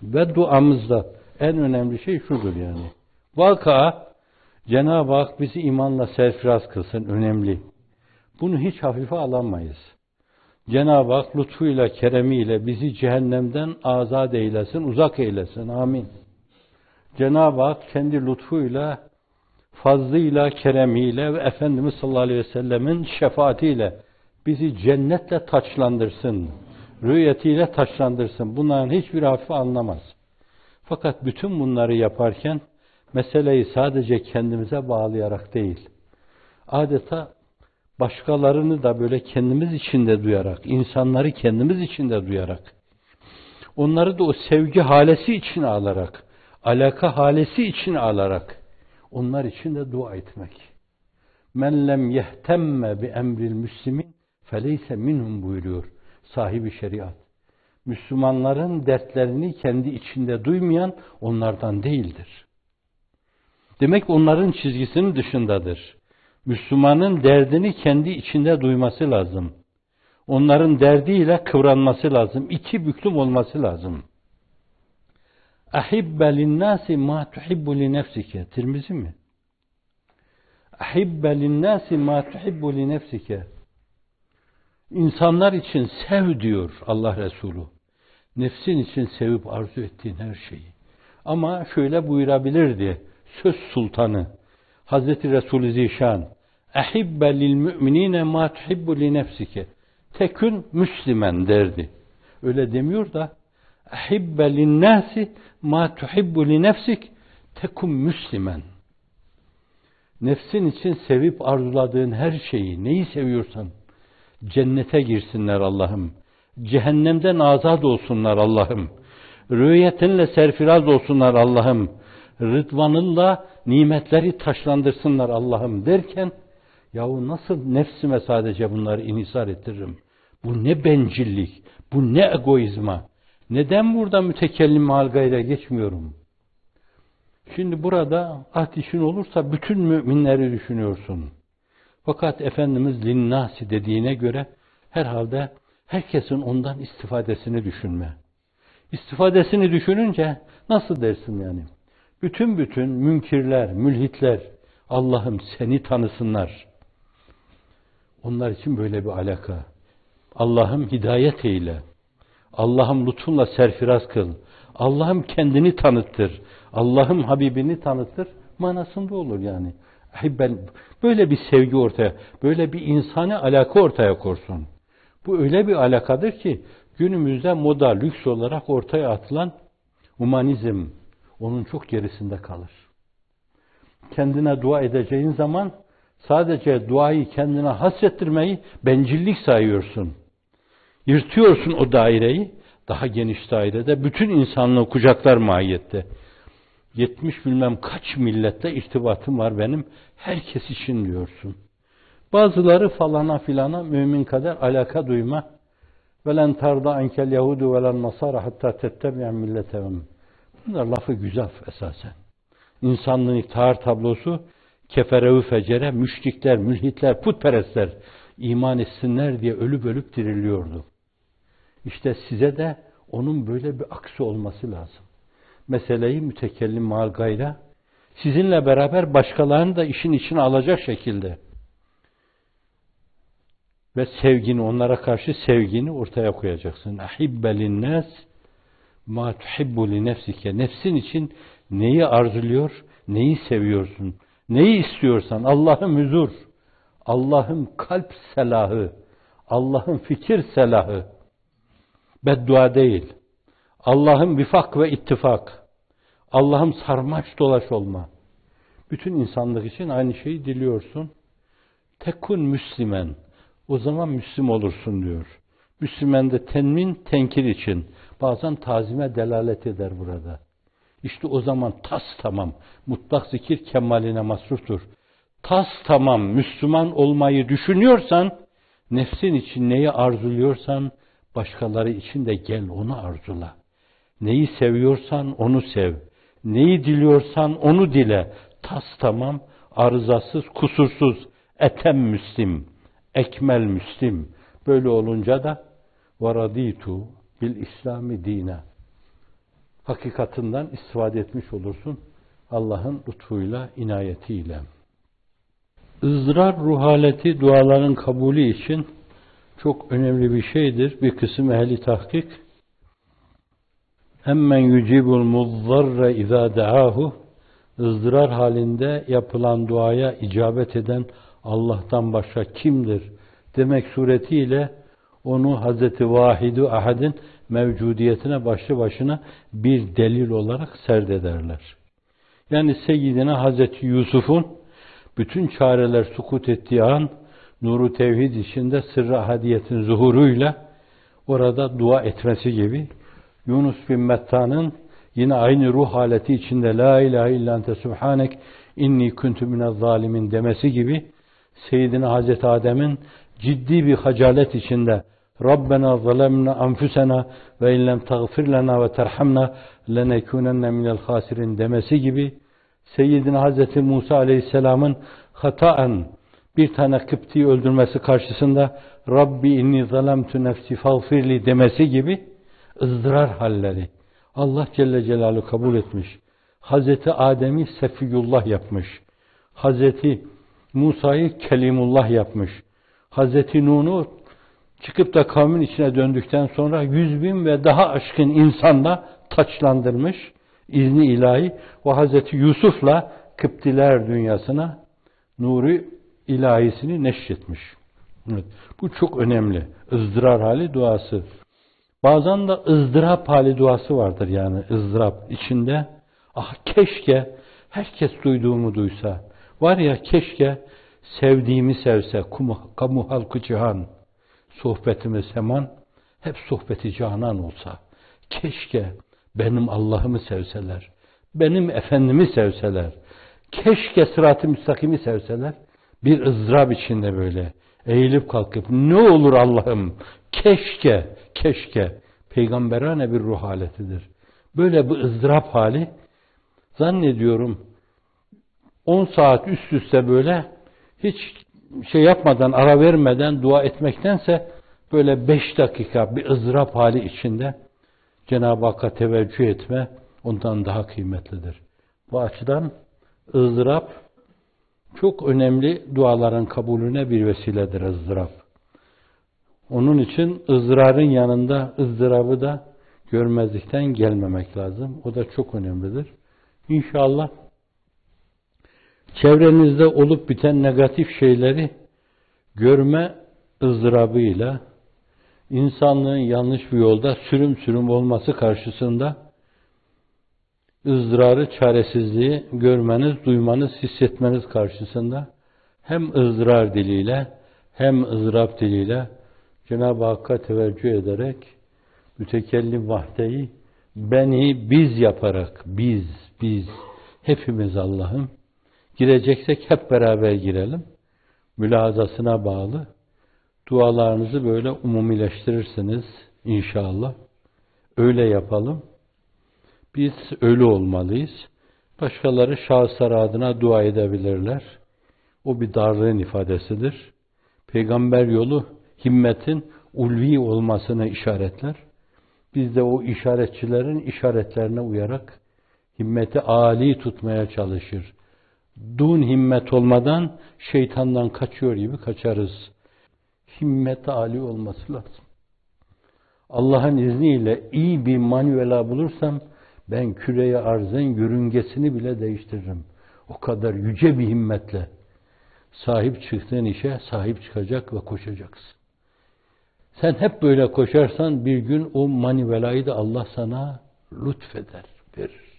Ve duamızda en önemli şey şudur yani. Vaka Cenab-ı Hak bizi imanla serfiraz kılsın, önemli. Bunu hiç hafife alamayız. Cenab-ı Hak lütfuyla, keremiyle bizi cehennemden azat eylesin, uzak eylesin. Amin. Cenab-ı Hak kendi lütfuyla, fazlıyla, keremiyle ve Efendimiz sallallahu aleyhi ve sellemin şefaatiyle bizi cennetle taçlandırsın. Rüyetiyle taçlandırsın. Bunların hiçbir hafife anlamaz. Fakat bütün bunları yaparken meseleyi sadece kendimize bağlayarak değil, adeta başkalarını da böyle kendimiz içinde duyarak, insanları kendimiz içinde duyarak, onları da o sevgi halesi içine alarak, alaka halesi içine alarak, onlar için de dua etmek. Men lem yehtemme bi emril müslimin feleyse minhum buyuruyor sahibi şeriat. Müslümanların dertlerini kendi içinde duymayan onlardan değildir. Demek onların çizgisinin dışındadır. Müslümanın derdini kendi içinde duyması lazım. Onların derdiyle kıvranması lazım. İki büklüm olması lazım. Ahibbe linnâsi mâ tuhibbu li nefsike. Tirmizi mi? Ahibbe linnâsi mâ tuhibbu li nefsike. İnsanlar için sev diyor Allah Resulü. Nefsin için sevip arzu ettiğin her şeyi. Ama şöyle buyurabilirdi söz sultanı Hazreti Resulü Zişan. Ahibbe lil müminine ma tuhibbu li nefsike. Tekün müslimen derdi. Öyle demiyor da ahibbe lin nasi ma tuhibbu li nefsik tekun müslimen. Nefsin için sevip arzuladığın her şeyi, neyi seviyorsan cennete girsinler Allah'ım. Cehennemden azat olsunlar Allah'ım. Rüyetinle serfiraz olsunlar Allah'ım. Rıdvanınla nimetleri taşlandırsınlar Allah'ım derken, yahu nasıl nefsime sadece bunları inhisar ettiririm? Bu ne bencillik, bu ne egoizma. Neden burada mütekellim mal gayre geçmiyorum? Şimdi burada ateşin olursa bütün müminleri düşünüyorsun. Fakat Efendimiz linnâsi dediğine göre herhalde herkesin ondan istifadesini düşünme. İstifadesini düşününce nasıl dersin yani? Bütün münkirler, mülhitler Allah'ım seni tanısınlar. Onlar için böyle bir alaka. Allah'ım hidayet eyle. Allah'ım lütfunla serfiraz kıl. Allah'ım kendini tanıttır. Allah'ım Habibini tanıttır. Manasında olur yani. Ben böyle bir sevgi ortaya, böyle bir insani alaka ortaya korsun. Bu öyle bir alakadır ki günümüzde moda, lüks olarak ortaya atılan humanizm onun çok gerisinde kalır. Kendine dua edeceğin zaman sadece duayı kendine hasrettirmeyi bencillik sayıyorsun. Yırtıyorsun o daireyi, daha geniş dairede bütün insanlığı kucaklar mahiyette. 70 bilmem kaç millette irtibatım var benim, herkes için diyorsun. Bazıları falana filana mümin kadar alaka duyma. وَلَنْ تَرْضَ عَنْكَ الْيَهُودُ وَلَنْ نَصَارَ حَتَّى تَتَّبِعَ مِلَّتَهُمْ. Bunlar lafı güzel esasen. İnsanlığın iktidar tablosu kefere-ü fecere, müşrikler, mülhitler, putperestler iman etsinler diye ölüp ölüp diriliyordu. İşte size de onun böyle bir aksi olması lazım. Meseleyi mütekellim mal gayra sizinle beraber başkalarını da işin içine alacak şekilde ve sevgini, onlara karşı sevgini ortaya koyacaksın. Ahibbe linnâs ma tuhibbu li nefsike. Nefsin için neyi arzuluyor, neyi seviyorsun, neyi istiyorsan, Allah'ın huzur, Allah'ın kalp selahı, Allah'ın fikir selahı, beddua değil, Allah'ın vifak ve ittifak, Allah'ın sarmaş dolaş olma. Bütün insanlık için aynı şeyi diliyorsun. Tekun müslimen. O zaman Müslüm olursun diyor. Müslümen de tenmin, tenkir için. Bazen tazime delalet eder burada. İşte o zaman tas tamam. Mutlak zikir kemaline masruftur. Tas tamam Müslüman olmayı düşünüyorsan, nefsin için neyi arzuluyorsan, başkaları için de gel onu arzula. Neyi seviyorsan onu sev. Neyi diliyorsan onu dile. Tas tamam, arızasız, kusursuz, etem müslim, ekmel müslim. Böyle olunca da varaditu bil İslami dine. hakikatinden istifade etmiş olursun. Allah'ın lütfuyla, inayetiyle. Izdırar ruh haleti duaların kabulü için çok önemli bir şeydir. Bir kısım ehli tahkik emmen yucibul muzzarre izâ da'ahu, ızdırar halinde yapılan duaya icabet eden Allah'tan başka kimdir demek suretiyle onu Hazreti Vahid-i Ahad'ın mevcudiyetine başlı başına bir delil olarak serdederler. Yani Seyyidina Hazreti Yusuf'un bütün çareler sukut ettiği an nuru tevhid içinde sırrı ahadiyetin zuhuruyla orada dua etmesi gibi, Yunus bin Metta'nın yine aynı ruh haleti içinde la ilahe illa ente subhanek inni kuntu minez zalimin demesi gibi, Seyyidina Hazreti Adem'in ciddi bir hacalet içinde Rabbena zalemna anfusena ve illem tagfir lena ve terhamna lenekunenne minel hasirin demesi gibi, Seyyidina Hazreti Musa Aleyhisselam'ın hataen bir tane Kıpti'yi öldürmesi karşısında Rabbi inni zalemtu nefsi fagfirli demesi gibi ızdırar halleri Allah Celle Celaluhu kabul etmiş. Hazreti Adem'i Sefiyullah yapmış. Hazreti Musa'yı Kelimullah yapmış. Hazreti Nuh'u çıkıp da kavmin içine döndükten sonra 100.000 ve daha aşkın insanla taçlandırmış. İzni ilahi ve Hazreti Yusuf'la Kıptiler dünyasına nuru ilahisini neşretmiş. Evet, bu çok önemli. Izdırar hali duası. Bazen de ızdırap hali duası vardır, yani ızdırap içinde. Ah keşke herkes duyduğumu duysa. Var ya, keşke sevdiğimi sevse. Kamu halkı cihan. Sohbetimi seman. Hep sohbeti canan olsa. Keşke benim Allah'ımı sevseler. Benim Efendimi sevseler. Keşke sırat-ı müstakimi sevseler. Bir ızdırap içinde böyle eğilip kalkıp ne olur Allah'ım keşke, keşke. Peygamberane bir ruh haletidir. Böyle bir ızdırap hali zannediyorum 10 saat üst üste böyle hiç şey yapmadan, ara vermeden dua etmektense böyle 5 dakika bir ızdırap hali içinde Cenab-ı Hakk'a teveccüh etme ondan daha kıymetlidir. Bu açıdan ızdırap çok önemli, duaların kabulüne bir vesiledir ızdırap. Onun için ızdırarın yanında ızdırabı da görmezlikten gelmemek lazım. O da çok önemlidir. İnşallah çevrenizde olup biten negatif şeyleri görme ızdırabıyla, insanlığın yanlış bir yolda sürüm sürüm olması karşısında ızdırarı, çaresizliği görmeniz, duymanız, hissetmeniz karşısında hem ızdırar diliyle hem ızdırap diliyle Cenab-ı Hakk'a teveccüh ederek mütekellim vahdeyi beni biz yaparak biz hepimiz Allah'ım gireceksek hep beraber girelim. Mülahazasına bağlı. Dualarınızı böyle umumileştirirsiniz inşallah. Öyle yapalım. Biz öyle olmalıyız. Başkaları şahıslar adına dua edebilirler. O bir darlığın ifadesidir. Peygamber yolu himmetin ulvi olmasını işaretler. Biz de o işaretçilerin işaretlerine uyarak himmeti âli tutmaya çalışır. Dun himmet olmadan şeytandan kaçıyor gibi kaçarız. Himmet âli olması lazım. Allah'ın izniyle iyi bir manuela bulursam ben küreye arzın yörüngesini bile değiştiririm. O kadar yüce bir himmetle sahip çıktığın işe sahip çıkacak ve koşacaksın. Sen hep böyle koşarsan bir gün o manivelayı da Allah sana lütfeder, verir.